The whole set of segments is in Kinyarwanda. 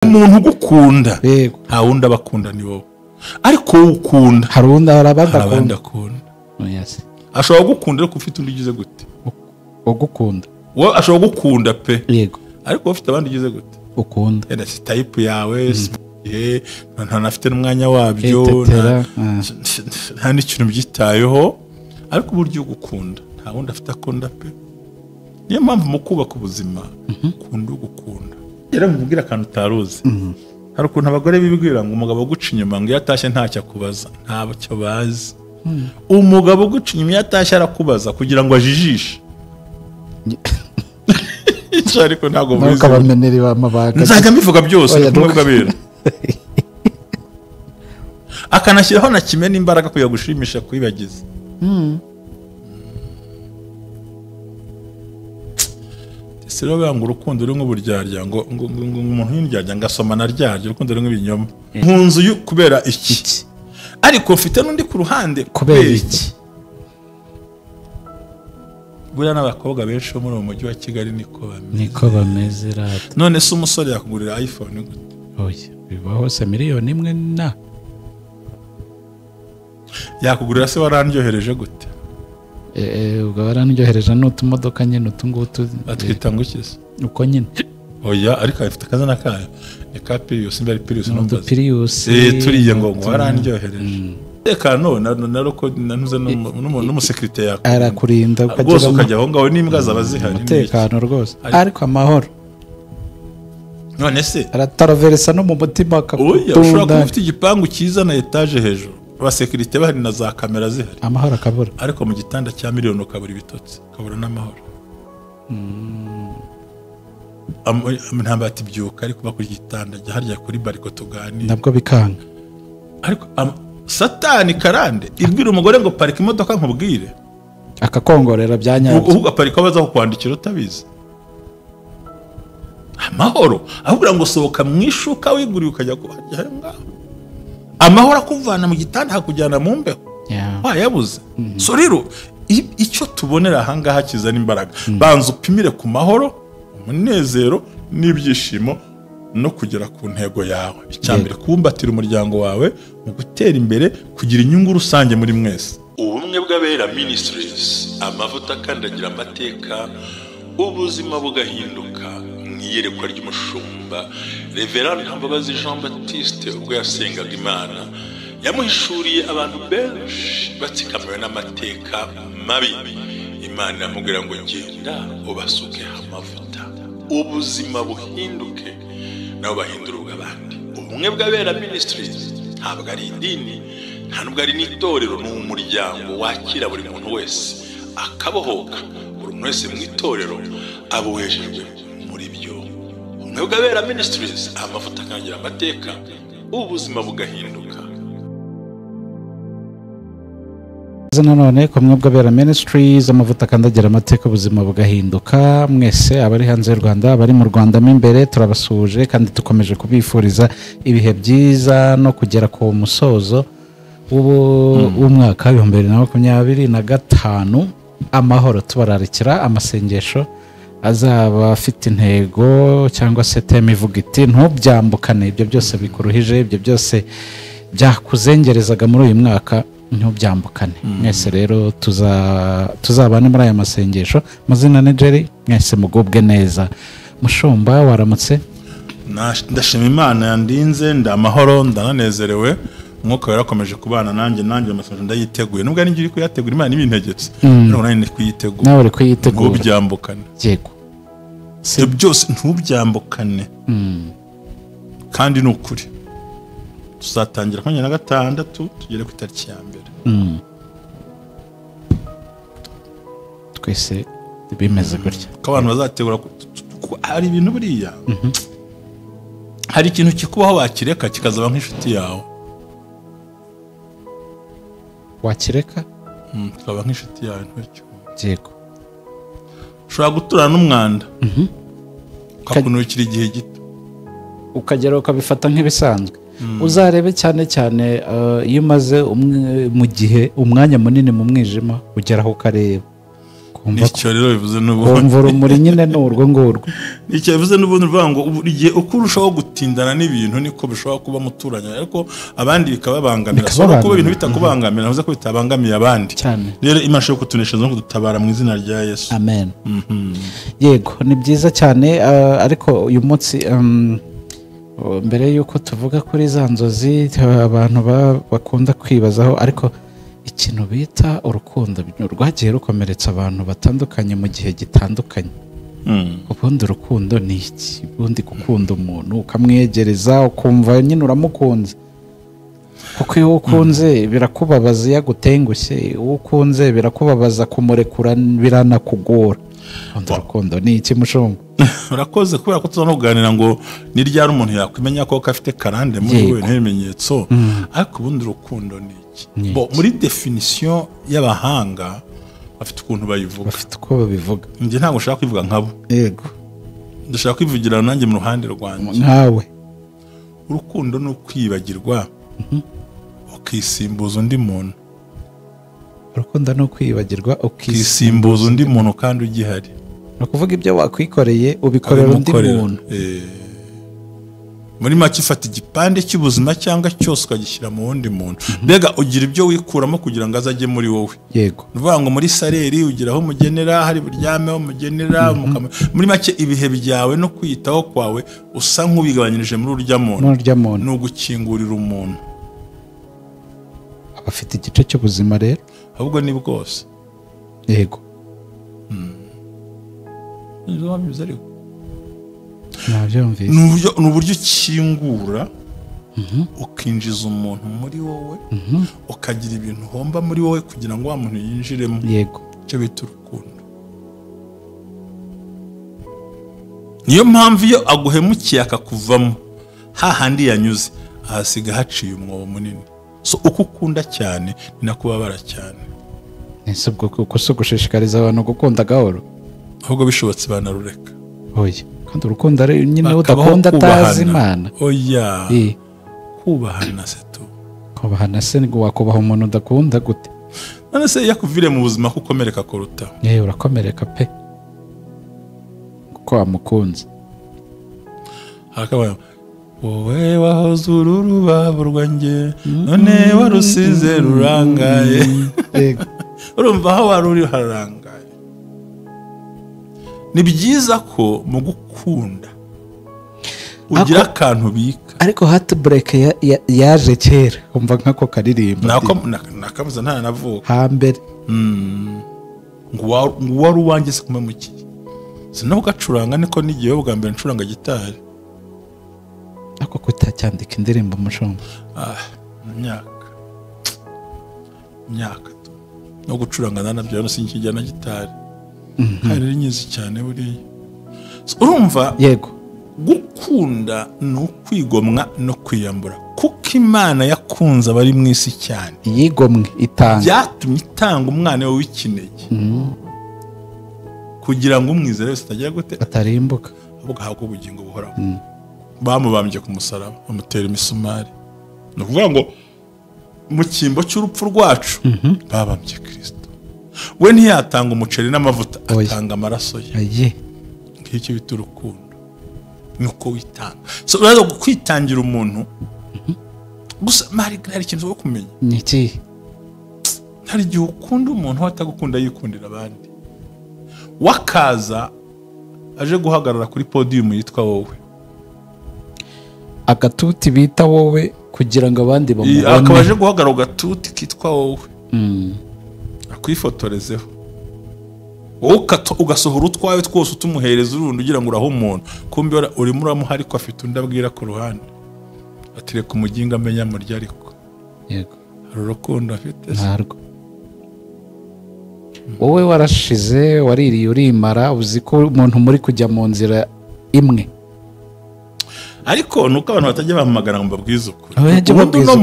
umuntu ugukunda nta wundi abakunda ni wowe ariko ukunda hari undi abandi akunda yes ashobora gukunda ariko ufite undi ugize gute ugukunda wowe ashobora gukunda pe yego ariko ufite abandi ugize gute ukunda enda si type yawe nta nafite n'umwanya wabyo nta n'ikintu byitayeho ariko uburyo ugukunda nta wundi afite akunda pe niyo mpamvu mu kubaka ubuzima ukunda ugukunda rero mubwira akantu utaruzi hari ukuntu abagore bibwira ngo umugabo guca inyuma ngo iyo atashye ntacyo akubaza ntabyo bazi umugabo guca inyuma iyo atashye arakubaza kugira ngo ajijishe icyo ariko ntabwo mubizi ukabamenera amabanga nzajya mbivuga byose kumwe bwabera akanashyiraho na kimwe n'imbaraga kugira gushimisha kwibagiza sero banga urukundo ruri nk'uburyarya ngo umuntu y'indyarya ngasoma na ryarya urukundo ruri nk'ibinyoma nkunzu kubera iki ariko mfite n'undi ku ruhande kubera iki buriya n'abakobwa benshi bo muri uwo mujyi wa Kigali niko bameze none se umusore yakugurira iPhone gute oya bibaho se miliyoni imwe na yakugurira se warandyohereje gute ubwo barandyohereje n'utumodoka nyine utungutu batwita ngo iki se uko nyine oya ariko afite akazana kayo ni ka Prius mbere Prius no Prius turiye ngo warandyohereje reka naroko nanuze n'umusekirite yako arakurinda ukajya aho ngaho n'imbwa zaba zihari umutekano rwose ariko amahoro none se arataraveresa no mu mutima akakutunda ushobora kuba ufite igipangu cyiza na etage hejuru abasekirite bahari na za kamera zihari amahoro akabura ariko mu gitanda cya miliyoni ukabura ibitotsi ukabura n'amahoro ntabwo atibyuka ariko bakuri igitanda jya harya kuri bariko tuganira nabwo bikanga ariko satani karande ibwira umugore ngo parika imodoka nkubwire akakongorera byanyabyo ugaparika baza kukwandikira utabizi amahoro ahubwo ngo sohoka mwishuka wiguriye ukajya kuhajya ngaho amahoro akuvana mu gitanda hakujyana mu mbeho wayabuze so rero icyo tubonera aha ngaha kizana imbaraga banza upimire ku mahoro umunezero n'ibyishimo no kugera ku ntego yawe icyambere kubumbatira umuryango wawe mu gutera imbere kugira inyungu rusange muri mwese ubumwe bw'abera ministries amavuta akandagira amateka ubuzima bugahinduka mwiyerekwa ry'umushumba Reverend Mbabazi Jean Baptiste ubwo yasengaga Imana yamuhishuriye abantu benshi batsikamiwe n'amateka mabi Imana yamubwira ngo genda ubasuke amavuta ubuzima buhinduke nabo bahindura ubw'abandi ubumwe bw'abera ministries ntabwo ari idini nta nubwo ari n'itorero ni umuryango wakira buri muntu wese akabohoka buri muntu wese mu itorero abohejejwe muri byo ubumwe bw'abera ministries amavuta akangira amateka ubuzima bugahinduka nanone kumwe bw'abera ministries amavuta akandagira amateka ubuzima bugahinduka mwese abari hanze y'u Rwanda abari mu Rwanda mo imbere turabasuje kandi dukomeje kubifuriza ibihe byiza no kugera ku musozo w'umwaka 2025 amahoro tubararikira amasengesho azaba afite intego cyangwa se teme ivuga iti ntubyambukane ibyo byose bikuruhije ibyo byose byakuzengerezaga muri uyu mwaka ntubyambukane mwese rero tuzabane muri aya masengesho mazina ni Jerry mwese mugubwe neza mushumba waramutse ndashima Imana yandinze ndamahoro ndananezerewe umwuka yarakomeje kubana nanjye amasengesho ndayiteguye nubwo ari ngiye kuyategura Imana ibintegetse ariko nani kuyitegura nawe uri kuyitegura ntubyambukane yego ibyo byose ntubyambukane kandi ni ukuri tuzatangira 26 tugere ku itariki ya mbere twese bimeze gutya ko abantu bazategura hari ibintu buriya hari ikintu kikubaho wakireka kikazaba nk'inshuti yawe wakireka kikaba nk'inshuti yawe ntacyo yego ushobora guturana n'umwanda ukakunukira igihe gito ukagera ukabifata nk'ibisanzwe uzarebe cyane cyane iyo umaze mu gihe umwanya munini mu mwijima ugeraho ukareba nicyo rero bivuze n'ubundi kumva urumuri nyine ni urwo ngurwo. nicyo bivuze n'ubundi uvuga ngo buri gihe uko urushaho gutindana n'ibintu niko bishobora kuba muturanye, ariko abandi bikababangamira. So kuba ibintu bitakubangamira ntuze ko bitabangamiye abandi. Rero Imana ishobora kutuneshereza no kudutabara mu izina rya Yesu. Amen. Yego, ni byiza cyane. Ariko uyu munsi mbere y'uko tuvuga kuri za nzozi abantu bakunda kwibazaho, ariko ikintu bita urukundo rwagiye rukomeretsa abantu batandukanye mu gihe gitandukanye. Ubundi urukundo ni iki? Ubundi gukunda umuntu ukamwegereza ukumva nyine uramukunze, kuko iyo ukunze birakubabaza iyo agutengushye, iyo ukunze birakubabaza kumurekura biranakugora. Urukundo ni iki mushumba? Urakoze, kubera ko tuzana kuganira ngo ni ryari umuntu yakwimenya ko afite karande muri we n'ibimenyetso, ariko ubundi urukundo ni iki? Muri definition y'abahanga bafite ukuntu bayivuga, bafite uko babivuga. Njye ntabwo ushaka kwivuga nkabo. Yego, ndashaka kwivugira nanjye mu ruhande rwanjye. Nkawe urukundo ni ukwibagirwa ukisimbuza undi muntu. Urukundo ni ukwibagirwa ukisimbuza undi muntu kandi ugihari. Ni ukuvuga ibyo wakwikoreye ubikorera undi muntu. Muri make ifata igipande cy'ubuzima cyangwa cyose ukagishyira mu wundi muntu. Mbega ugira ibyo wikuramo kugira ngo azajye muri wowe. Yego. Nuvuga ngo muri saleri ugira aho mugenera, hari buryameho mugenera, muri make ibihe byawe no kwitaho kwawe usa nk'ubigabanyirije muri urya muntu. Ni ugukingurira umuntu. Abafite igice cy'ubuzima rero ahubwo ni bwose. Yego. Ni uburyo ukingura ukinjiza umuntu muri wowe, ukagira ibintu uhomba muri wowe kugira ngo wa muntu yinjiremo. Yego. Icyo bita urukundo. Niyo mpamvu iyo aguhemukiye akakuvamo hahandi yanyuze ahasiga haciye umwobo munini. So uko ukunda cyane ni nako ubabara cyane. Ese ubwo kuko so gushishikariza abantu gukunda gahoro, ahubwo bishobotse banarureka. Oya, kandi urukundo ari nyine udakunda atazi Imana. Oya, kubahana se tu. Kubahana se ngo wakubaha umuntu udakunda gute? None se yakuvire mu buzima kukomereka kuruta. Urakomereka pe kuko wamukunze. Hakaba wowe wahoze urubavu rwanjye none warusize rurangaye. Urumva aho wari uri harangaye. Ni byiza ko mu gukunda ugira akantu bika. Ariko heartbreak yaje kera, umva nkako karirimba. Nakabuza nta navuka hambere. Ngo wari uwanjye se kumemukiye. Sinaho gacuranga niko nigiye bwa mbere ncuranga gitari. Ako kutacyandika indirimbo mushumba. Myaka no gucuranga nabyo no sinkijya na gitari. Hari nyizi cyane buriya. Urumva? Yego. Gukunda ni ukwigomwa no kwiyambura, kuko Imana yakunze abari mu isi cyane. Yigomwe itanga. Byatumye itanga umwana we w'ikinege. Kugira ngo umwizere wese atagira gute atarimbuka, ahubwo ahabwe ubugingo buhoraho. Bamubambye ku musaraba, bamutera imisumari. Ni ukuvuga ngo mu cyimbo cy'urupfu rwacu babambye Kristo. We ntiyatanga umuceri n'amavuta, atanga amaraso ye. Ngicyo bita urukundo. Nuko witanga. So rero kwitangira umuntu gusa hari ikintu cyo kumenya. Niki? Hari igihe ukunda umuntu watagukunda yikundira abandi. Wakaza aje guhagarara kuri podium yitwa wowe. Agatuti bita wowe kugira ngo abandi bamubone. Akabaje guhagarara ugatuti kitwa wowe. Akwifotorezeho. Ugasohora utwawe twose utumuhereza urundi ugira ngo uraho umuntu. Kumbe urimo uramuha ariko afite undi abwira ku ruhande. Atireka umuginga amenya murya ariko. Yego. Hari urukundo afite. Ntarwo. Wowe warashize waririye urimara uzi ko umuntu muri kujya mu nzira imwe. Ariko nuko abantu batajya bahamagara ngo babwize ukuri. Ubundi no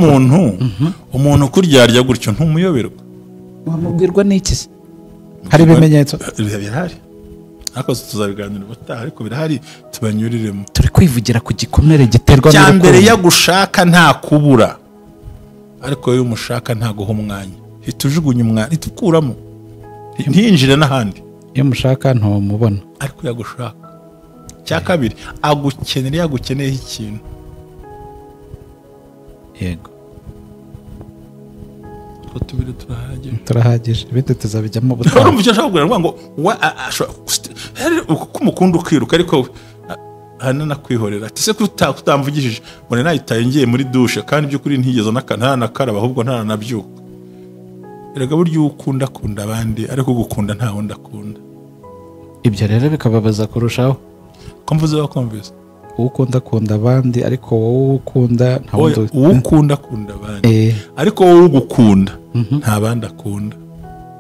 umuntu kuryarya gutyo ntumuyoberwa. Wamubwirwa n'iki se? Hari ibimenyetso? Birahari. Ariko tuzabiganira ubutaha, ariko birahari tubanyuriremo. Turi kwivugira ku gikomere giterwa n'urukundo. Cyambere yagushaka nta kubura. Ariko iyo umushaka nta guha umwanya. Hitujugunya umwanya, itukuramo. Ntiyinjire n'ahandi. iyo mushaka ntumubona ariko yagushaka. Cya kabiri agukenera, yagukeneyeho ikintu. yego ko tubiri turahagije ibindi tuzabijyamo ubutaha. Urumva icyo ashaka kugira ngo uko umukunda ukiruka ariko hano nakwihorera ati se kutamvugishije mbone nahitaye ngiye muri dushe kandi by'ukuri ntigeze nakaraba ahubwo ntaranabyuka. Erega buryo ukunda abandi ariko gukunda ntawundi akunda. Ibyo rero bikababaza kurushaho. Ko mvuze bakumvise ukunda abandi ariko wowe ukunda ntawundi. Ukunda abandi ariko wowe ugukunda nta bandi akunda.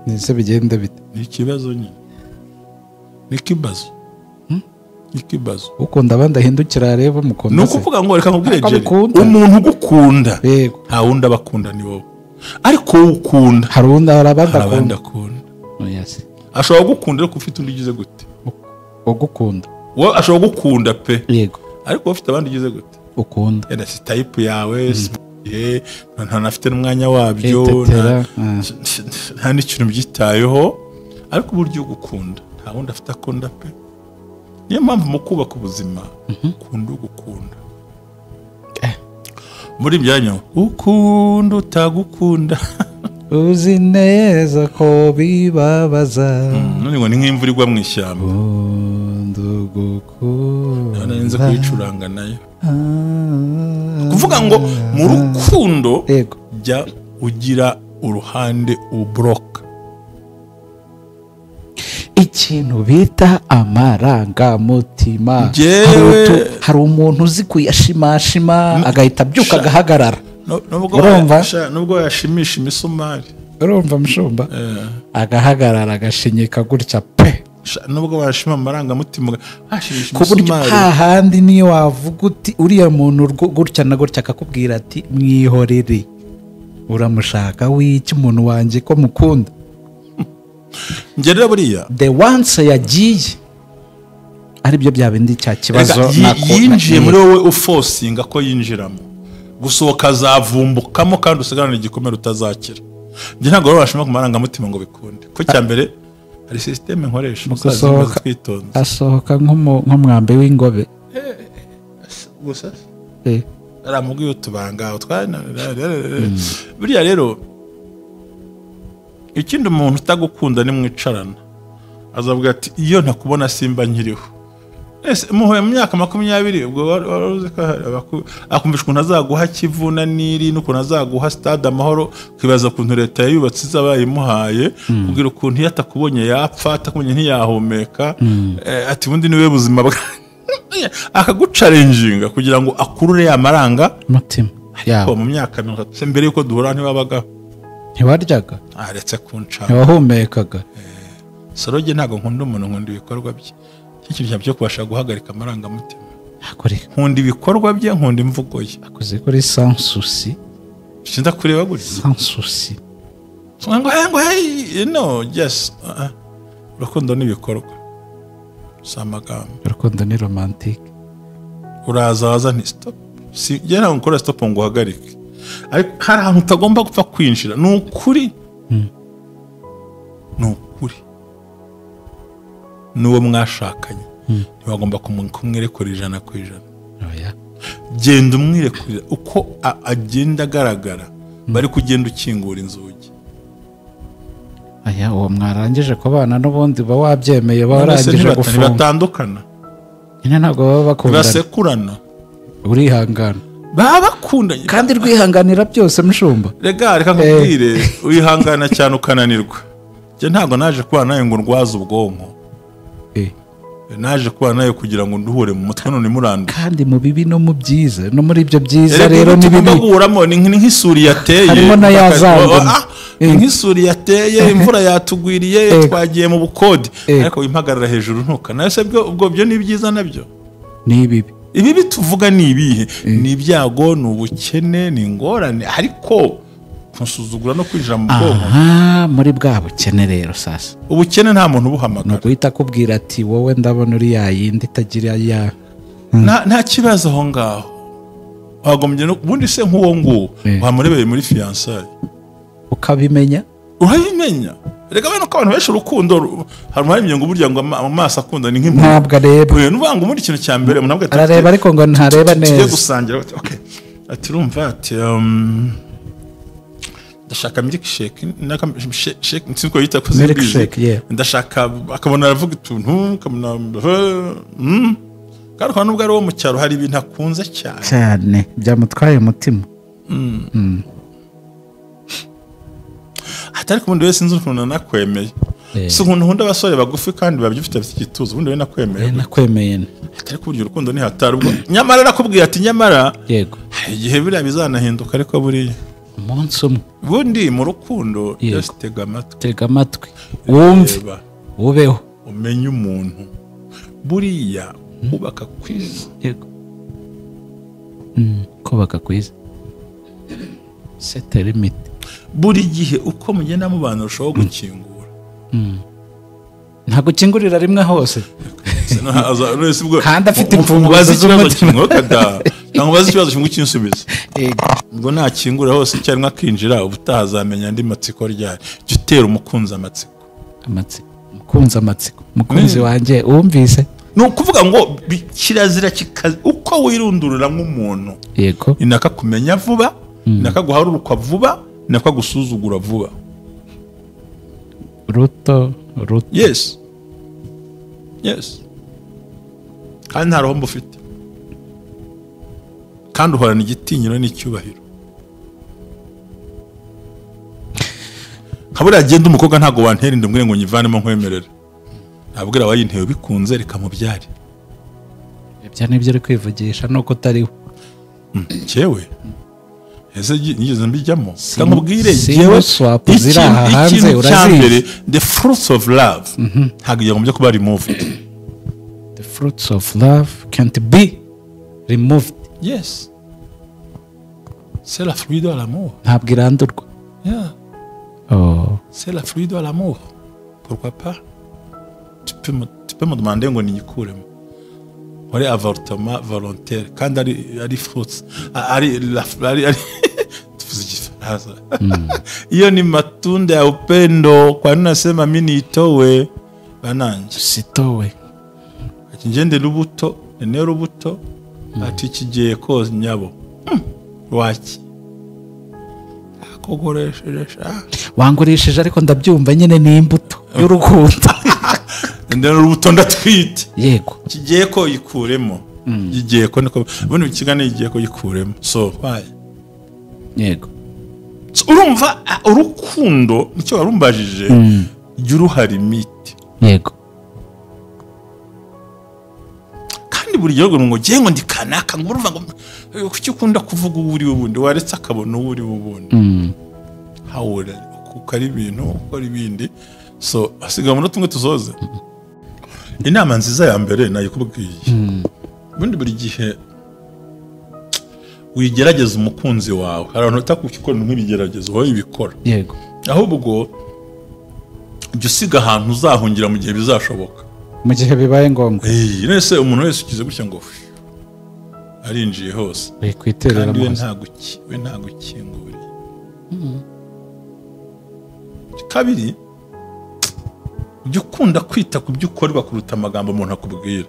Nise bigenda bite? Ni ikibazo nyine. Ni ikibazo. Ukunda abandi ahindukira areba mukunda. Ni ukuvuga ngo reka nkubwire umuntu ugukunda nta wundi abakunda ni wowe. Ariko wowe ukunda hari undi abandi akunda. Yes. Ashobora gukunda ariko ufite undi ugize gute? Ugukunda. Wowe ashobora gukunda pe. Yego. Ariko ufite abandi ugize gute? Ukunda. Yenda si type yawe nta nafite n'umwanya wabyo nta n'ikintu byitayeho ariko uburyo gukunda nta wundi afite akunda pe. Niyo mpamvu mu kubaka ubuzima gukunda muri byanyu ukunda utagukunda uzi neza ko bibabaza. None ngo ni nk'imvura igwa mu ishyamba. Ndugukunda nzi kuyicuranga nayo. Kuvuga ngo mu rukundo jya ugira uruhande ubroka. Ikintu bita amarangamutima. Hari umuntu uzi kuyashimashima agahita abyuka agahagarara. Nubwo yashimisha imisumari. Urumva mushumba? Agahagarara agashinyika gutya pe. Nubwo washima amarangamutima hashimisha imisumari. Ku buryo hahandi niyo wavuga uti uriya muntu gutya na gutya akakubwira ati mwihorere. Uramushaka w'iki umuntu wanjye ko mukunda? Ngerera buriya the once yagiye aribyo byabindi cya kibazo yinjiye muri wowe ufosinga ko yinjiramo gusohoka azavumbukamo kandi usigarana igikomere utazakira. Nge ntabwo rero washima ku marangamutima ngo bikunde. Ko cya mbere hari systeme nkoresha gusohoka asohoka nk'umwambi w'ingobe gusa aramubwiye utubanga utwana buriya rero ikindi umuntu utagukunda ni mwicarana azavuga ati iyo ntakubona simba nkiriho. Ese muhoye mu myaka 20 ubwo waruzi ko akumvisha ukuntu azaguha Kivuna Nili n'ukuntu azaguha Stade Amahoro kwibaza ukuntu leta yubatse zabayimuhaye kugira ukuntu yatakubonye yapfa atakubonye ntiyahumeka ati bundi niwe buzima bwa akagucalenginga kugira ngo akurure ya maranga mutima yawe. Mu myaka 30 mbere yuko duhura ntibabaga ntiwaryaga aretse kunca ntiwahumekaga. Soroge ntago nkunda umuntu nkunda ibikorwa bye. Ikintu cyo kubasha guhagarika amarangamutima. Nkunda ibikorwa bye nkunda imvugo ye. Akoze kuri sans souci. Sinda kureba gutya. Sans souci. No, yes. Urukundo n'ibikorwa. Samagambo. Urukundo ni romantique. Urazaza ni stop. Si gera nkora stop ngo uhagarike. Ariko hari ahantu utagomba gupfa kwinjira. Ni ukuri. N'uwo mwashakanye ntibagomba kumwerekura 100%. Genda umwirekurira uko agenda agaragara bari kugenda ukingura inzugi. Uwo mwarangije kubana n'ubundi ba wabyemeye barangije gufunga. Batandukana nyine ntabwo baba bakundana basekurana urihangana baba bakundanye kandi rwihanganira byose mushumba. Reka nkubwire wihangana cyane ukananirwa. Je ntabwo naje kuba nayo ngo ndwaza ubwonko. Naje kuba nayo kugira ngo nduhure mu mutwe none muranda. Kandi mu bibi no mu byiza no muri ibyo byiza rero ni bibi. Baguramo ni nk'isuri yateye. Harimo na yazanga. Nk'isuri yateye imvura yatugwiriye twagiye mu bukode ariko impagarara hejuru ntuka. Nase ubwo byo ni byiza nabyo. Ni bibi. Ibi tuvuga ni ibihe? Ni ibyago, ni ubukene, ni ingorane ariko kusuzugura no kwinjira mu bwonko. Muri bwa bukene rero sasa. Ubukene nta muntu ubuhamagara. No guhita kubwira ati wowe ndabona uri yayindi itagira ya. Nta kibazo aho ngaho. Wagombye no bundi se nk'uwo nguwo wamurebeye muri fiançailles. Ukabimenya? Urabimenya. rega bano ko abantu benshi urukundo harimo ngo burya ngo amaso akunda ni nk'impundu ntabwo areba n'ubanga muri ikintu cya mbere umuntu nabwo arareba ariko ngo ntareba neza tugiye gusangira okay ati urumva ati ndashaka milkshake shake nsinko yita ko milkshake ndashaka akabona aravuga utuntu akabona kandi kwa nubwo ari wo mu cyaro hari ibintu akunze cyane byamutwaye umutima atari ku bundi wese nzi ukuntu nakwemeye si ukuntu nkunda abasore bagufi kandi babyifite bafite igituza ubundi we nakwemeye atari ku buryo urukundo ni hatari ubwo nyamara nakubwiye ati nyamara yego igihe biriya bizanahinduka ariko buriya umunsi umwe bundi mu rukundo just tega amatwi wumve ubeho umenye umuntu buriya kubaka kwiza yego kubaka kwiza sete limit buri gihe uko mugenda mubana urushaho gukingura nta gukingurira rimwe hose kandi afite imfunguzo z'umutima cyangwa bazi ikibazo kimwe cy'insubizo ngo nakingura hose cyangwa akinjira ubutaha azamenya andi matsiko ryari jya utera umukunzi amatsiko umukunzi wanjye wumvise ni ukuvuga ngo kirazira kikazi uko wirundurira nk'umuntu yego inaka kumenya vuba inaka guharurukwa vuba inaka gusuzugura vuba ruto yes kandi nta roho ufite kandi uhorana igitinyiro n'icyubahiro kabura agenda umukobwa ntago wantera inda ngo nyivanemo nkwemerera nabwira wayinteye bikunze reka mubyare ibyo nibyo ari kwivugisha nuko utariwe cyewe ese nigeze mbijyamo kamubwire yewe ziri aha hanze urazizi the fruits of love ntago yagombye kuba removed the fruits of love can't be removed yes c'est la fruit de l'amour ntabwo irandurwa c'est la fruit de l'amour pourquoi pas tu peux me demander ngo niyikuremo uri avortement volontaire kandi ari fruits ari hiyo ni matunda ya upendo kwa nini nasema mimi nitowe bananje sitowe ati ngende rubuto ne rubuto ati kigiye ko nyabo waki akogoresheje wangurisheje ariko ndabyumva nyine ni imbuto y'urukundo ndende rubuto ndatwite yego kigiye ko yikuremo kigiye ko niko buno ikigane yigiye ko yikuremo so why yego urumva urukundo nicyo warumbajije y'uruhari imiti yego kandi buri gihe ngo ngiye ndikanaka ngo urumva ngo kuki ukunda kuvuga uburi ubundi waretse akabona uburi ubundi hawure kukari ibintu ukora ibindi so asiga mu tumwe tuzoze inama nziza ya mbere nayikubwiye bundi buri gihe wigerageza umukunzi wawe hari abantu utakukikora nk'ibigeragezo wowe ibikora yego ahubwo jya usiga ahantu uzahungira mu gihe bizashoboka mu gihe bibaye ngombwa nese umuntu wese ukize gutya ngo arinjiye hose kandi we nta gukinguriye kabiri ujya ukunda kwita ku byo ukora bakuruta amagambo umuntu akubwira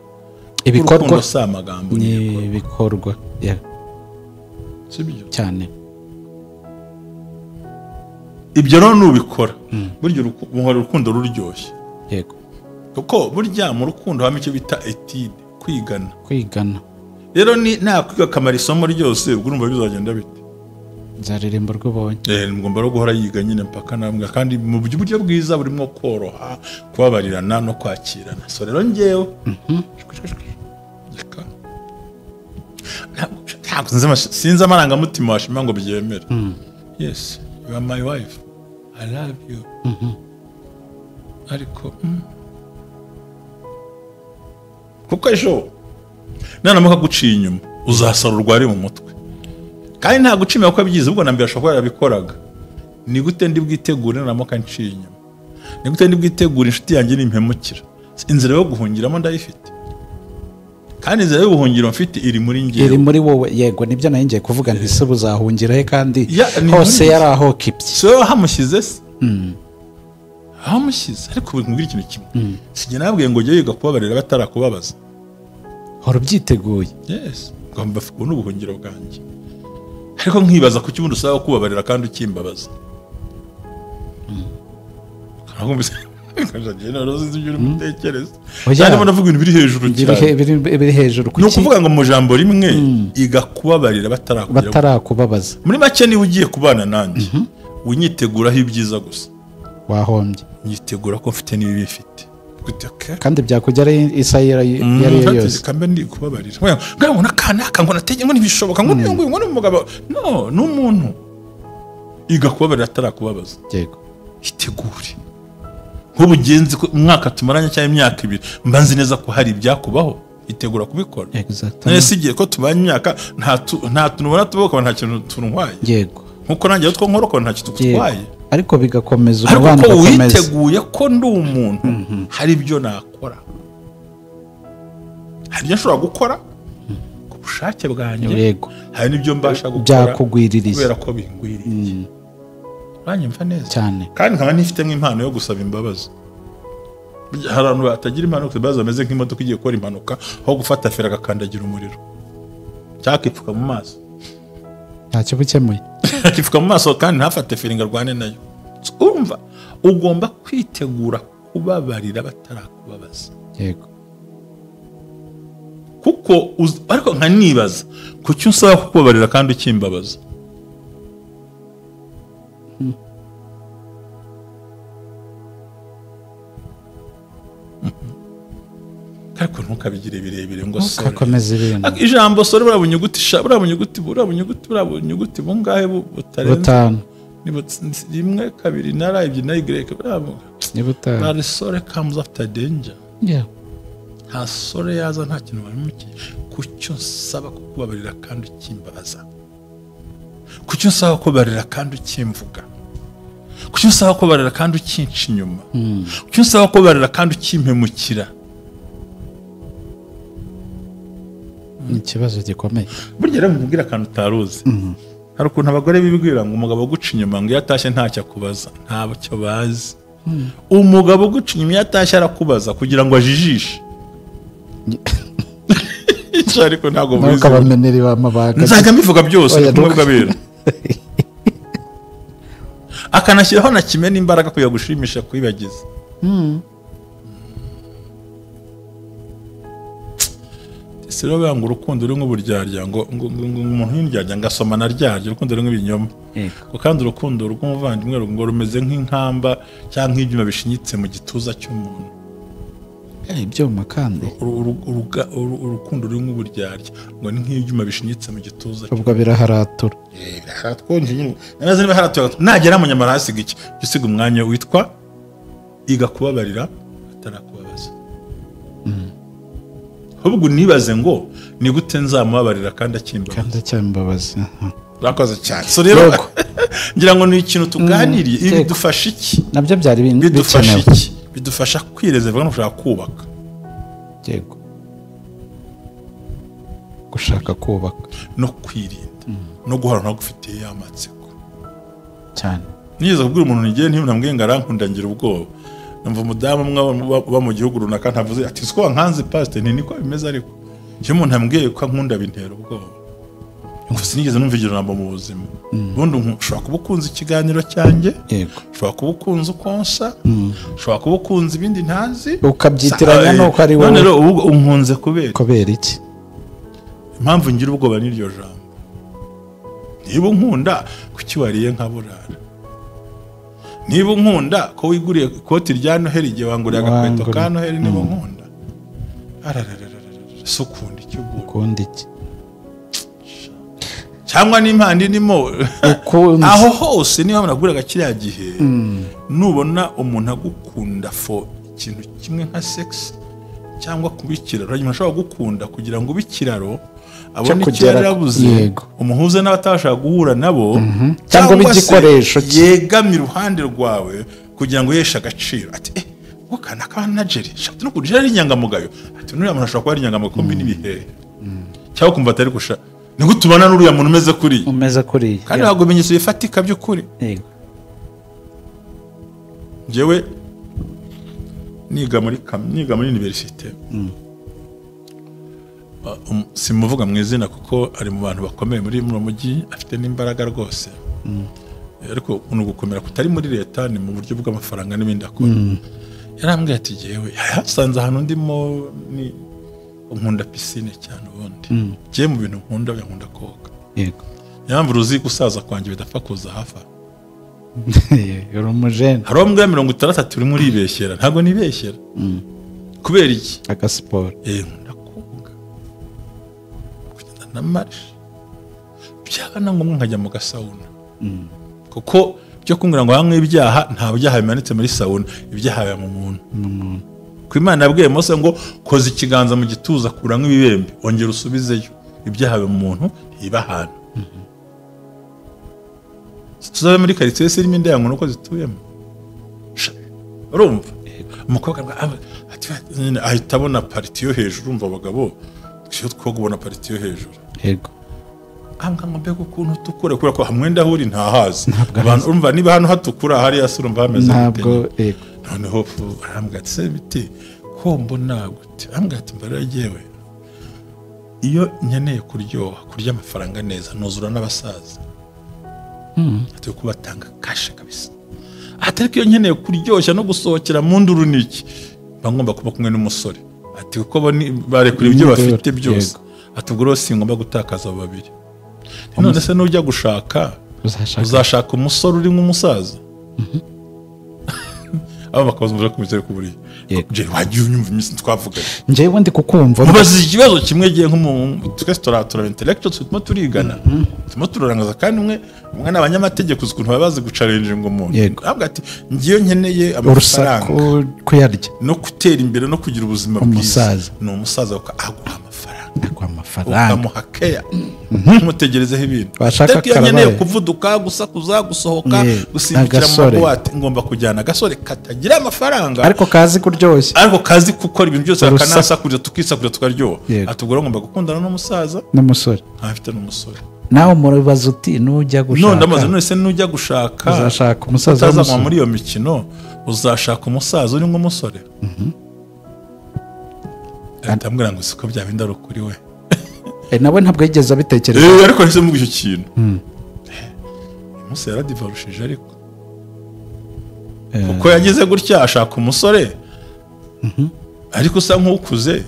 ibikorwa si amagambo ibikorwa sibyo cyane ibyo rero nubikora burya urukundo ruryoshye yego kuko burya mu rukundo habamo icyo bita etide kwigana rero nakwiga akamara isomo ryose ubwo urumva bizagenda bite nzaririmba rw'ubonye ngomba no guhora yiga nyine mpaka namwe kandi mu buryo bwiza burimo koroha kubabarirana no kwakirana so rero ngewe sinzi amarangamutima washima ngo byemere yes you are my wife I love you ariko kuko ejo nanamuka guciye inyuma uzasara urwari mu mutwe kandi nta gucimira ko byiza ubwo nambere ashobora yarabikoraga ni gute ndi bwitegure nanamuka nciye inyuma ni gute ndi bwitegure inshuti yanjye nimpemukira inzira yo guhungiramo ndayifite kandi inzira yo guhungira mfite iri muri ngewe iri muri wowe yego nibyo nayo ngiye kuvuga nti se buzahungira he kandi hose yari aho kipye so hamushyize se aho mushyize ariko mbwira ikintu kimwe sijye nabwiye ngo jye yiga kubabarira batarakubabaza hora ubyiteguye yes ngomba fuko n'ubuhungiro bwanjye ariko nkibaza ku kibundo usaba kubabarira kandi ukimbabaza karagumbise kajaje no rozi z'ibyo mutekereza cyane mbona vuga ibintu biri hejuru cyane biri hejuru no kuvuga ngo mu jambo rimwe iga kubabarira batarakubabaza muri make ni ugiye kubana nanjye winyiteguraho ibyiza gusa wahombye nyitegura ko mfite nibi bifite kandi byakugera isayira yari yose kambe ndi kubabarira ngaho nakanaka ngo natege ngo nibishoboka ngo ngo n'umugabo no n'umuntu iga kubabarira atarakubabaza yego itegure nk'ubugenzi umwaka tumaranye cyangwa imyaka 2 mbanzi neza ko hari ibyakubaho itegura kubikora exactly sigiye ko tubanye imyaka nta tunubona tuboka nta kintu tuntwaye yego nkuko nanjye two nkoroko nta kintu tutwaye ariko bigakomeza umubano ugakomeza ariko witeguye ko ndi umuntu hari ibyo nakora hari ibyo nshobora gukora ku bushake bwanjye yego hari n'ibyo mbasha gukora byakugwiririye kubera ko bingwiririye banyumva neza cyane kandi nkaba nifite nk'impano yo gusaba imbabazi hari abantu batagira impano yo gusaba bameze nk'imodoka igiye gukora impanuka aho gufata fera agakandagira umuriro cyakipfuka mu maso ntacyo bukemuye akipfuka mu maso kandi ntafate fera ingarwane nayo urumva ugomba kwitegura kubabarira batarakubabaza yego kuko ariko nkanibaza kuki usaba kubabarira kandi ukimbabaza ariko ntukabigire birebire ngo sore ukakomeza ibintu ijambo sore burabunyuguti bungahe butarenze ni 1 2 na ibyo na y bravo ni butanu but sore comes after danger yeah ha sore yaza nta kintu bamukiye kucyo nsaba kukubabarira kandi ukimbabaza kucyo nsaba kubabarira kandi ukimvuga kucyo nsaba kubabarira kandi ukinca inyuma kucyo nsaba kubabarira kandi ukimpemukira ikibazo gikomeye burya rero mubwira akantu utaruzi hari ukuntu abagore bibwira ngo umugabo guca inyuma ngo yatashye ntacyo akubaza ntabo cyo bazi umugabo guca inyuma yatashye arakubaza kugira ngo ajijishe ariko ntago bizi n'ukabameneri bamabanga nzaga mivuga byose kumwe bwabera akanashyiraho na kimwe n'imbaraga kuya gushimisha kwibagiza sero banga urukundo ruri nk'uburyarya ngo umuntu y'indyarya ngasoma na ryarya urukundo ruri nk'ibinyoma ko kandi urukundo rw'umuvandimwe ngo rumeze nk'inkamba cyangwa nk'ibyuma bishinyitse mu gituza cy'umuntu ibyuma kandi urukundo ruri nk'uburyarya ngo ni nk'ibyuma bishinyitse mu gituza ubwo biraharatura biraharatonje nyine naze niba haratura nagera mu nyamara hasiga iki usiga umwanya witwa iga kubabarira atarakubabaza ahubwo nibaze ngo ni gute nzamubabarira kandi akimbabaza bakoze cyane so rero ngira ngo ni ikintu tuganiriye ibi bidufasha iki nabyo byari bikenewe bidufasha kwirezerwa no gushaka kubaka yego gushaka kubaka no kwirinda no guhorana gufitiye amatsiko cyane nigeze kubwira umuntu nigiye ntimnambwiye ngo arankundangira ubwoba numva umudamu umwe uba mu gihugu runaka ntavuze ati siko wankanze pastor niko bimeze ariko iyo umuntu ambwiye ko ankunda bintera ubwoba ngo sinigeze numva igiro namba mu buzima ubundi ushobora kuba ukunze ikiganiro cyanjye yego ushobora kuba ukunze ukonsa ushobora kuba ukunze ibindi ntazi ukabyitiranya nuko ari wowe none rero unkunze kubera iki impamvu ngira ubwoba n'iryo jambo niba unkunda kuki wariye nkaburara niba unkunda ko wiguriye ikoti rya Noheli igihe wanguriye agakweto ka Noheli niba unkunda so ukunda icyo ukunda iki cyangwa n'impande irimo aho hose niba munaguraga kiriya gihe nubona umuntu agukunda fo ikintu kimwe nka sex cyangwa kubikiraro hanyuma ashobora gukunda kugira ngo ubikiraro abone icyo yarabuze umuhuze n'abatabasha guhura nabo cyangwa bigikoresho yegama iruhande rwawe kugira ngo yeshe agaciro ati wakana kana jeri shafite no kujera inyangamugayo ati nuriya muntu ashobora kuba ari inyangamugayo kombi nibihe cyangwa kumva atari gusha niko tubana n'uriya muntu umeze kuri kandi ntabwo bimenyetso bifatika by'ukuri yego jewe niga muri universite. Simuvuga mu izina kuko ari mu bantu bakomeye muri mu mujyi, afite n'imbaraga rwose. Ariko gukomera kutari muri leta ni mu buryo bw'amafaranga n'ibindi akora. Yarambwiye ati jewe yasanze ahantu ndimo ni nkunda piscine cyane ubundi. Giye mu bintu nkunda koga. Yego. Yamva uruzi gusaza kwanjye bidapfa kuza hafa. Yari umujene. Hari umwe 60 uri muri ibeshyera, ntago nibeshyera. Kubera iki? Agasiporo. Ndakoga. Kugenda na marche. Byabana ngo nkajya mu gasauna. Kuko byo kungira ngo hamwe ibyaha nta byaha bimanitse muri sauna, ibyaha ya mu muntu. Ku Imana yabwiye Mose ngo koza ikiganza mu gituza kuranga ibibembe, ongera usubizeyo. Ibyaha mu muntu iba hano. Tuzabe muri quartier sirimo indayango nuko zituyemo. Urumva? Umukobwa ati ahita abona party yo hejuru, urumva abagabo cyo twogubona party yo hejuru. Yego. Ngo mbega ukuntu tukure kubera ko hamwenda huri ntahazi. Abantu urumva niba hano hatukura hari yasurumva hameze ntabwo. Yego. Noneho arambwira ati se biti ko mbona gute? Arambwira ati mbara yewe iyo nkeneye kurya amafaranga neza nuzura n'abasaza. Ati kubatanga kashe kabisa. Atari iyo nkeneye kuryoshya no gusohokera mu nduru niki bangomba kuba kumwe n'umusore. Ati uko bare kuri ibyo bafite byose. Ati ubwo rose ngomba gutakaza babiri. None se nujya gushaka uzashaka umusore uri nk'umusaza. Aba bakazumva kumeze ko buri. Je wagiye unyumva iminsi twavuganye. Njewe ndi kukumva. Mubaze ikibazo kimwe giye nk'umuntu twese tura intellectual tutuma turigana. Tuma turangaza kandi umwe n'abanyamategeko ukuntu babazi guchallenge ngo umuntu. Avuga ati ngiyo nkeneye amafaranga kuyarya no gutera imbere no kugira ubuzima bwiza. Ni umusaza aguha amafaranga. Ukamuhakeya. Mutegerezeho ibintu. Washaka nkeneye kuvuduka, gusakuza, gusohoka, gusimbukira mu mabwate ngomba kujyana gasore katagira amafaranga. Ariko kazi kuryoshya. Ariko kazi gukora ibintu byose akanasakuriza tukisakuriza tukaryoha. Atubwira ngomba gukundana n'umusaza n'umusore. Afite n'umusore. Nawe murubaza uti nujya gushaka. Ndamaze none se nujya gushaka. Uzashaka umusaza w'umusore. Muri iyo mikino uzashaka umusaza uri nk'umusore. Atambwira ngo siko byabinda rukuri we. Nawe ntabwo yigeze abitekereza. Ariko nise mu icyo kintu. Umusore yaradivarushije ariko. Kuko yagize gutya ashaka umusore. Ariko usa nk'ukuze.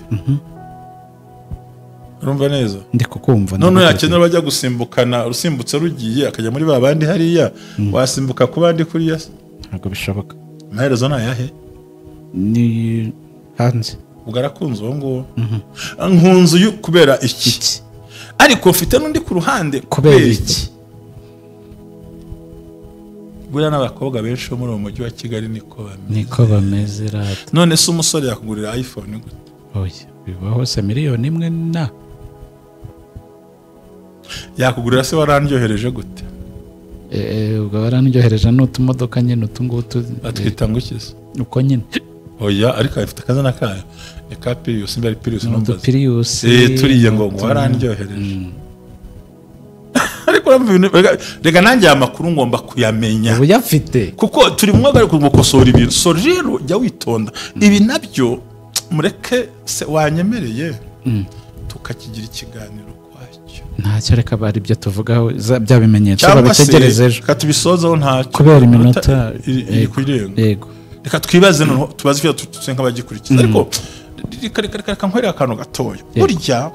Urumva neza? Ndi kukumva. None yakenera bajya gusimbukana, rusimbutse rugiye akajya muri babandi hariya, wasimbuka ku bandi kuriya. Ntabwo bishoboka. Amaherezo nayahe? Ni hanze. Ugarakunze uwo nguwo. Nkunzu kubera iki? Ariko mfite n'undi ku ruhande kubera iki? Buriya n'abakobwa benshi bo muri uwo mujyi wa Kigali niko bameze rata. None se umusore yakugurira iPhone gute? Oya, bibaho se miliyoni imwe na. Yakugurira se warandyohereje gute? Ubwo warandyohereje n'utumodoka nyine utungutu. Atwita ngo ikise? Uko nyine. Oya, ariko afite akazana kayo. Ni ka Prius, mbari Prius no kazi. Prius. Turiye ngo warandyohereje. Ariko rega nanjye amakuru ngomba kuyamenya. Ubu yafite. Kuko turi mwe bari gukosora ibintu. So rero jya witonda. Ibi nabyo mureke se wanyemereye. Tukakigira ikiganiro kwacyo. Ntacyo reka bari byo tuvugaho bya bimenyetso babitegereze ejo. Katubisozaho ntacyo. Kubera iminota iri kurenga. Yego. Reka twibaze no tubaze icyo tutse nk'abagikurikiza. Ariko reka nkorera akantu gatoya. Burya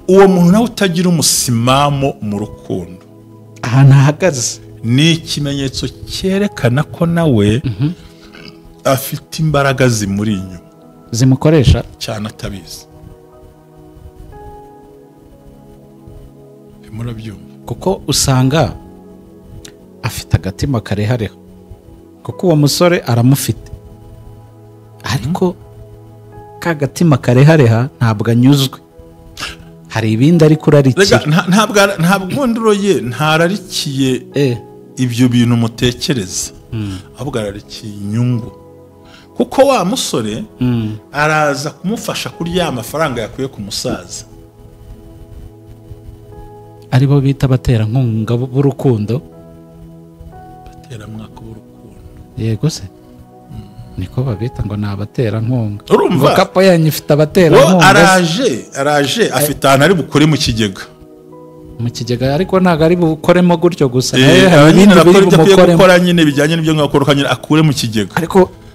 uwo muntu nawe utagira umusimamo mu rukundo ahantu ahagaze ni ikimenyetso cyerekana ko nawe afite imbaraga zimuri inyuma zimukoresha cyane atabizi. Murabyumva kuko usanga afite agatima karehareho kuko uwo musore aramufite ariko ka gatima karehareha ntabwo anyuzwe. Hari ibindi ari kurarikira. Ntabwo ndoroye ntararikiye ibyo bintu mutekereza. Ahubwo ararikiye inyungu. Kuko wa musore araza kumufasha kurya amafaranga yakuye ku musaza. Aribo bita baterankunga b'urukundo. Bateramwaka b'urukundo. Yego se. niko babita ngo ni abaterankunga. Urumva kapo yanyu ifite abaterankunga. araje afite ahantu ari bukore mu kigega ariko ntabwo ari bukoremo gutyo gusa. Nyine arakora ibyo akwiye gukora nyine bijyanye n'ibyo mwakora nyine akure mu kigega.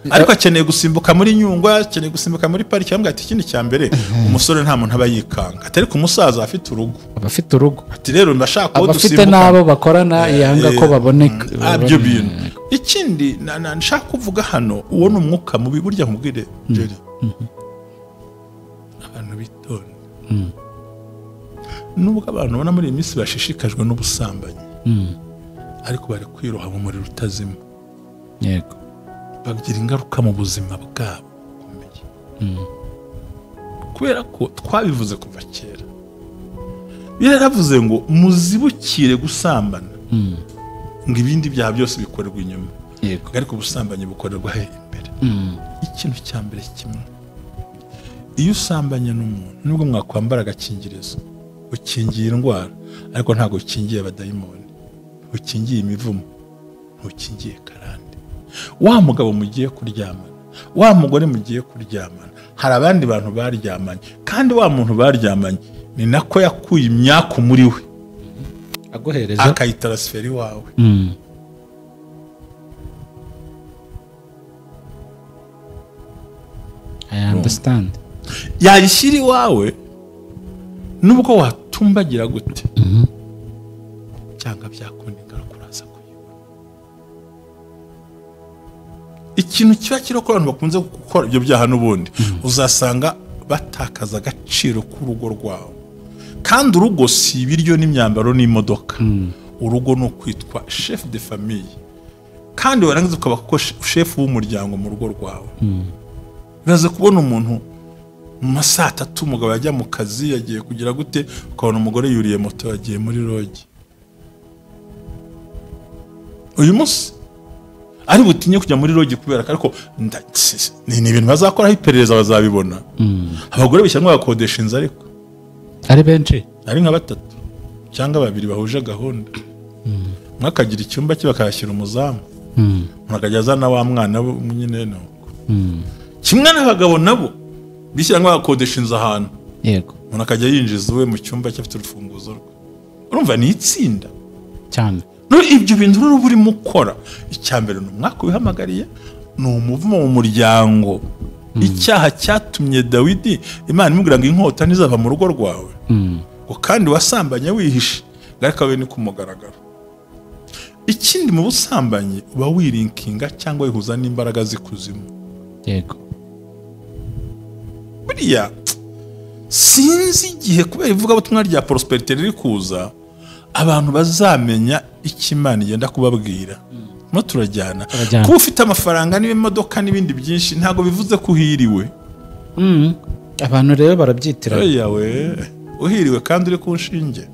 Ariko akeneye gusimbuka muri Nyungwe, akeneye gusimbuka muri pariki. Yambwira ati ikindi cya mbere umusore nta muntu aba yikanga. Atari ku musaza afite urugo. Abafite urugo. Ati rero ndashaka ko dusimbuka. Abafite nabo bakorana yanga ko baboneka. Abyo bintu. Ikindi nshaka kuvuga hano uwo ni umwuka mubi burya nkubwire Jerry. Abantu bitonda. Nubwo abantu ubona muri iyi minsi bashishikajwe n'ubusambanyi. Ariko bari kwiroha mu muriro utazima. Yego. Bagira ingaruka mu buzima bwabo bukomeye. Kubera ko twabivuze kuva kera. Biravuze ngo muzibukire gusambana. Ngo ibindi byaha byose bikorerwa inyuma. Yego. Ariko ubusambanyi bukorerwa imbere. Ikintu cya mbere kimwe. Iyo usambanye n'umuntu nubwo mwakwambara agakingirizo ukingiye indwara ariko ntago ukingiye abadayimoni. Ukingiye imivumo. Ukingiye karande. Wa mugabo mugiye kuryamana, wa mugore mugiye kuryamana, hari abandi bantu baryamanye kandi wa muntu baryamanye ni nako yakuye imyaku muri we aguhereza akayitransferi wawe. I understand. Yayishyira iwawe nubwo watumbagira gute cyangwa byakunda ingaruka uraza kuyibona. Ikintu kiba kiri ko abantu bakunze gukora ibyo byaha n'ubundi uzasanga batakaza agaciro k'urugo rwawe. Kandi urugo si ibiryo n'imyambaro n'imodoka. Urugo no kwitwa chef de famille. Kandi warangiza ukaba ko chef w'umuryango mu rugo rwawe. Uraza kubona umuntu mu masaha 3 umugabo yajya mu kazi yagiye kugira gute ukabona umugore yuriye moto yagiye muri rogi. Uyu munsi ari butinye kujya muri rogi kubera ariko ni ibintu bazakora iperereza bazabibona. Abagore bishyangwa bakodesha inzu ariko ari benshi ari nka 3 cyangwa 2 bahuje gahunda. Mwakagira icyumba cye bakayashyira umuzamu. Mwakajyaza na wa mwana nyine no. Kimwe n'abagabo nabo bishyangwa bakodesha inzu ahantu. Yego. Mwakajya yinjiza we mu cyumba cye afite urufunguzo rwe. Urumva ni itsinda cyane. No ibyo bintu rero buri mukora icyambere no mwaka wihamagariye no umuvumo mu muryango. Icyaha cyatumye Dawidi Imana imubwira ngo inkota nizava mu rugo rwawe. Ngo kandi wasambanye wihishe garika we ni kumugaragara. Ikindi mu busambanyi uba wirinkinga cyangwa wihuza n'imbaraga zikuzimu. Yego. Buriya sinzi igihe kubera ivuga butumwa rya prosperity riri kuza abantu bazamenya ikimana igenda kubabwira. No turajyana kuba ufite amafaranga n'imodoka n'ibindi byinshi ntago bivuze ko uhiriwe. Abantu rero barabyitira. Yawe uhiriwe kandi uri ku nshinge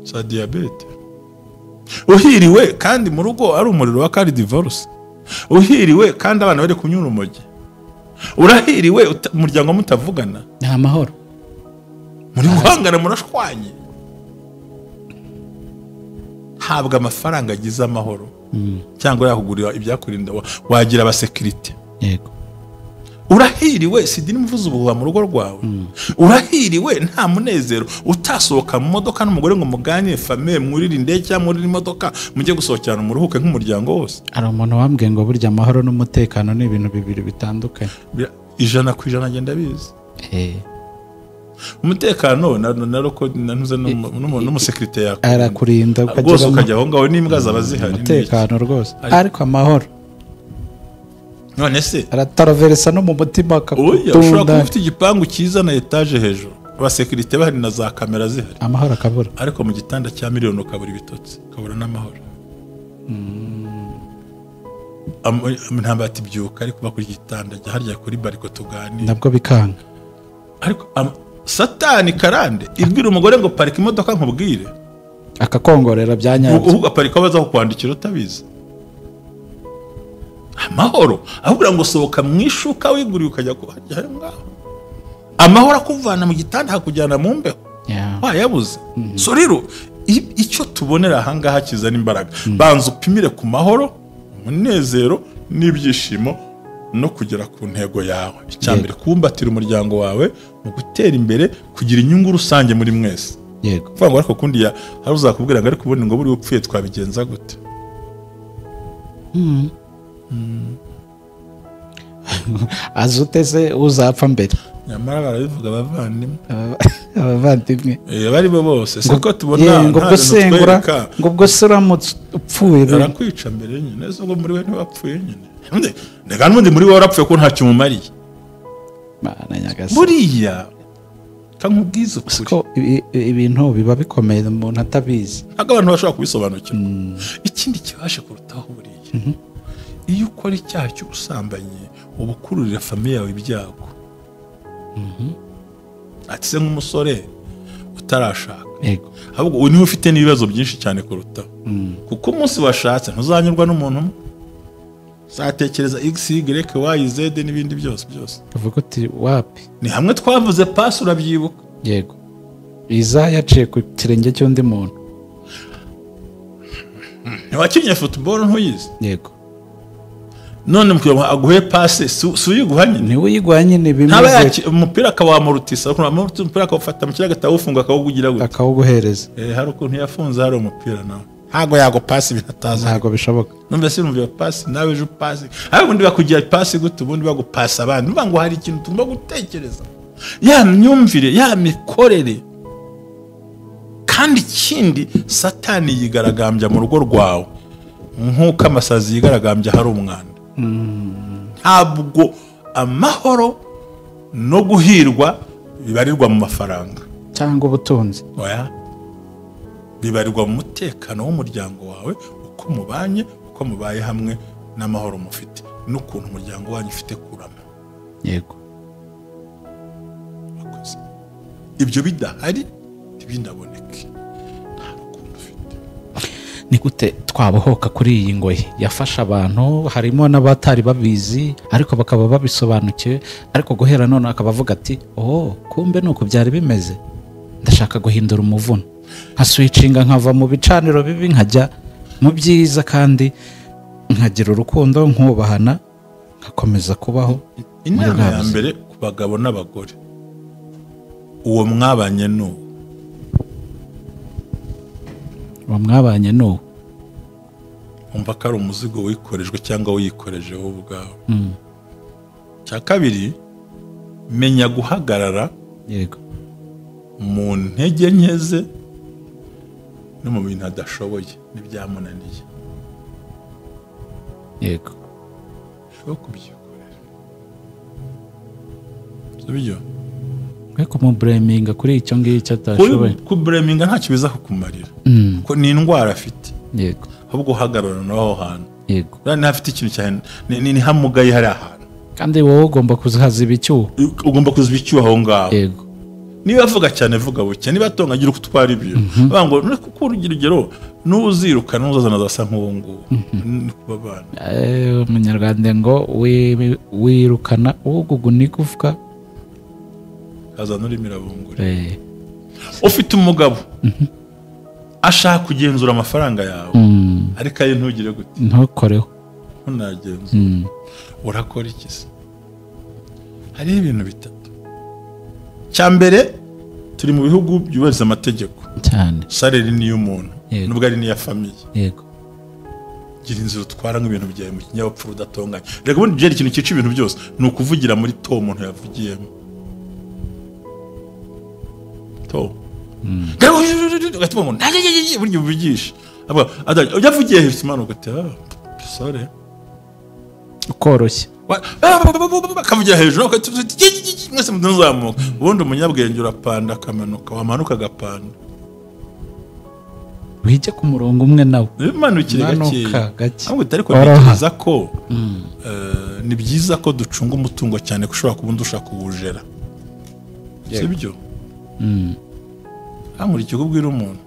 sa diabete. Uhiriwe kandi mu rugo ari umuriro wa kandi divorce. Uhiriwe kandi abana bari kunyura umogi. Urahiriwe umuryango mutavugana. Nta mahoro. Muri guhangana murashwanye. Habwa amafaranga agize amahoro. Cyangwa yakugurira ibyakurinda wagira abasekirite. Yego. Urahiriwe sidi n'imvuzo ubuwa mu rugo rwawe. Urahiriwe nta munezero utasohoka mu modoka n'umugore ngo muganye famille mwurira indege cyangwa muri imodoka mujye gusohokana mu ruhuke nk'umuryango wose. Ari umuntu wambwiye ngo burya amahoro n'umutekano ni ibintu bibiri bitandukanye. 100% agenda bizi. Umutekano naroko nanuze n'umusekirite yako arakurinda ukajya aho ngaho n'imbwa zabazihari. Umutekano rwose ariko amahoro none se arataroveresa no mu mutima akakutunda. Ushobora kuba ufite igipangu cyiza na etage hejuru abasekirite bahari na za kamera zihari amahoro akabura ariko mu gitanda cya miliyoni ukabura ibitotsi ukabura n'amahoro. Ntamba ati byuka ariko bakuri gitanda jya harya kuri bariko tuganira nabwo bikanga. Ariko Satani karande ibwira umugore ngo parika imodoka nkubwire akakongorera byanyabyo ugaparika baza kukwandikira utabizi. Amahoro ahubura ngo sohoka mwishuka wiguriye ukajya kuhajya ngaho. Amahoro akuvana mu gitanda hakujyana mu mbeho. Yabuze. So rero icyo tubonera aha ngaha kizana imbaraga. Banza upimire ku mahoro, umunezero n'ibyishimo no kugera ku ntego yawe. Icyambere kumbatira umuryango wawe mu gutera imbere, kugira inyungu rusange muri mwese. Yego. Vuga ngo ariko kundi hari uzakubwira ngo ariko ubundi ngo buri upfuye twabigenza gute? Azuteze uzapfa mbere. Nyamara barabivuga Abavandimwe. Bari bo bose. Siko tubona ngo gusengura ngo bwose uramutse upfuye barakwica mbere nyine. Neza ngo muri we ntibapfuye nyine. Ndega n'undi muri we warapfuye ko ntacyo umumariye. Mana nyagase. Buriya kankubwiza ukuri. Siko ibintu biba bikomeye umuntu atabizi. Ntabwo abantu bashobora kubisobanukirwa. Ikindi kibashe kurutaho buriya. Iyo ukora icyaha cy'ubusambanyi uba ukururira famiye yawe ibyago. Ati se nk'umusore utarashaka. Yego. Ahubwo uyu niwe ufite n'ibibazo byinshi cyane kurutaho. Kuko umunsi washatse ntuzanyurwa n'umuntu umwe. Zatekereza x y y z n'ibindi byose. Uvuga uti wapi? Ni hamwe twavuze pasi urabyibuka. Yego. Iza yaciye ku kirenge cy'undi muntu. Ntiwakinnye football ntuyizi? Yego. None mukwiye aguhe pasi suyiguha nyine. Ni uyiguha nyine bimeze. Ntaba umupira akawamurutisa, umupira akawufata mu kiraga atawufunga akawugira gute? Akawuguhereza. Hari ukuntu yafunze hari umupira nawe. Ntago yago pasi binataza. Ntago bishoboka. Numva se numva pasi nawe ejo pasi. Aho ubundi bakugira pasi gute ubundi bagupasa abandi. Numva ngo hari ikintu tugomba gutekereza. Ya myumvire, ya mikorere. Kandi ikindi Satani yigaragambya mu rugo rwawe. Nkuko amasazi yigaragambya hari umwana. Ntabwo amahoro no guhirwa bibarirwa mu mafaranga cyangwa ubutunzi. Oya. Bibarirwa mu mutekano w'umuryango wawe, uko mubanye, uko mubaye hamwe n'amahoro mufite, n'ukuntu umuryango wanyu ufite kurama. Yego. Ibyo bidahari ntibinaboneke. Ni gute twabohoka kuri iyi ngoyi yafasha abantu? Harimo n'abatari babizi ariko bakaba babisobanukiwe, ariko guhera none akaba avuga ati kumbe nuko byari bimeze, ndashaka guhindura umuvuno, nkaswitchinga nkava mu bicaniro bibi nkajya mu byiza, kandi nkagira urukundo, nkubahana, nkakomeza kubaho. Inama ya mbere ku bagabo n'abagore, uwo mwabanye n'uwo umva ko ari umuzigo wikorejwe cyangwa wiyikorejeho ubwawe. Cya kabiri, menya guhagarara. Yego. Mu ntege nke ze no mu bintu adashoboye n'ibyamunaniye. Yego. Shobora kubyikorera. Sibyo? Kumubureminga kuri icyo ngicyo atashoboye. Kubureminga ntacyo biza kukumarira. Kuko ni indwara afite. Yego. Ahubwo uhagarara naho hantu. Yego. Kandi afite ikintu cyane ni hamugaye hari ahantu. Kandi wowe ugomba kuzaziba icyuho. Ugomba kuziba icyuho aho ngaho. Yego. Niba avuga cyane vuga buke, niba atongagira kutwara ibyo. Bango kuko urugero n'uziruka n'uzazana zasa nk'uwo nguwo. Ni kubabana. Umunyarwanda ngo wirukana ugugu nikuvuga azana uri mirabungure. Ufite umugabo ashaka kugenzura amafaranga yawe, ariko ayo ntugire gute? Ntukoreho. Ntunagenzura. Urakora iki se? Hari ibintu bitatu. Cyambere, turi mu bihugu byubahiriza amategeko cyane. Salary ni y'umuntu nubwo ari niya famiye. Yego. Gira inzira utwara nk'ibintu byawe mu kinyabupfura udatonganye. Reka ubundi byari ikintu cyica ibintu byose ni ukuvugira muri to umuntu yavugiyemo. To. Gatuma buryo uvugisha. Ujya avugiye hejuru Imana ugati sorry. Ukoroshye. Akavugira hejuru mwese muzamuka. Ubundi umunyabwenge urapanda akamanuka, wamanuka agapanda. Wije ku murongo umwe nawe. Imana ukiri gake. Ahubwo ariko ntekereza ko ni byiza ko ducunga umutungo cyane kushobora kubundi ushaka kuwujera. Sibyo? Amuri ikigubwira umuntu.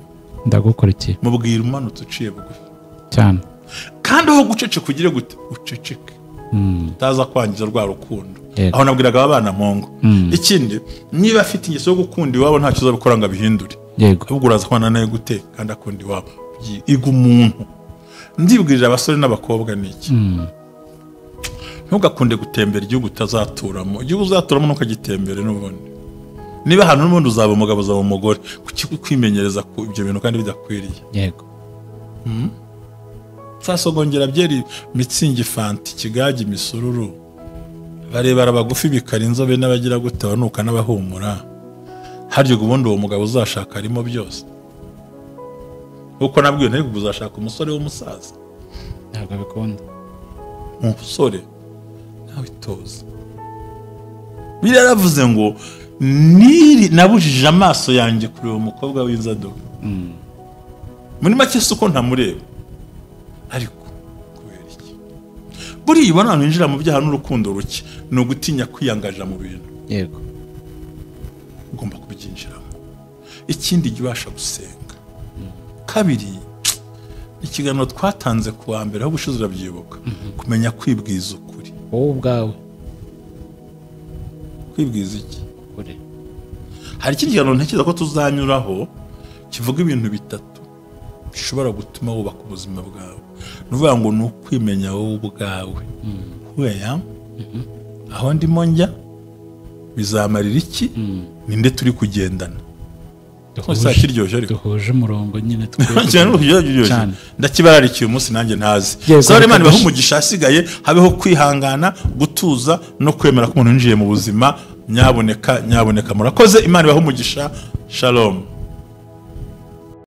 Ndagukurikiye. Mubwira umanutse uciye bugufi. Cyane. Kandi aho gucece kugire gute? Uceceke. Utaza kwangiza rwa rukundo. Aho nabwiraga abana mpongo. Ikindi, niba afite ingeso yo gukunda iwabo ntacyo uzabikora ngo abihindure. Yego. Ahubwo uraza kubana nawe gute kandi akunda iwabo. Iga umuntu. Ndibwirira abasore n'abakobwa niki. ntugakunde gutembera igihugu utazaturamo. Igihugu uzaturamo ntukagitembere n'ubundi. Niba ahantu n'ubundi uzaba umugabo uzaba umugore, kuki kwimenyereza ku ibyo bintu kandi bidakwiriye. Yego. Fasogongera byeri mitsingi fanti kigagi misururu. Barebara abagufi bikara inzobe n'abagira gute banuka n'abahumura. Haryo ubundi uwo mugabo uzashaka arimo byose. Uko nabwiye ntari uzashaka umusore w'umusaza. Ntabwo bikunda. Umusore nawe itoze. Biraravuze ngo nabujije amaso yanjye kureba umukobwa w'inzaduka. Muri make suko ntamureba. Ariko kubera iki? Buriya ibona ninjira mu byaha n'urukundo ruke no gutinya kwiyangaja mu bintu. Yego. Ugomba kubyinjiramo. Ikindi gibasha gusenga. Kabiri, ikiganiro twatanze kuwa mbere aho gushize urabyibuka, kumenya kwibwiza ukuri. Wowe ubwawe kwibwiza iki? Ukuri. Hari ikindi kiganiro ntekereza ko tuzanyuraho kivuga ibintu bitatu bishobora gutuma wubaka ubuzima bwawe. Nuvuga ngo ni ukwimenya wowe ubwawe. Weya aho ndimo njya bizamarira iki? Ninde turi kugendana? Duhuje umurongo nyine cyane. Ndakibararikiye umunsi nanjye ntazi. Sore Imana ibahe umugisha asigaye habeho kwihangana, gutuza no kwemera ko umuntu yinjiye mu buzima. Nyaboneka murakoze. Imana ibahe umugisha. Shalom.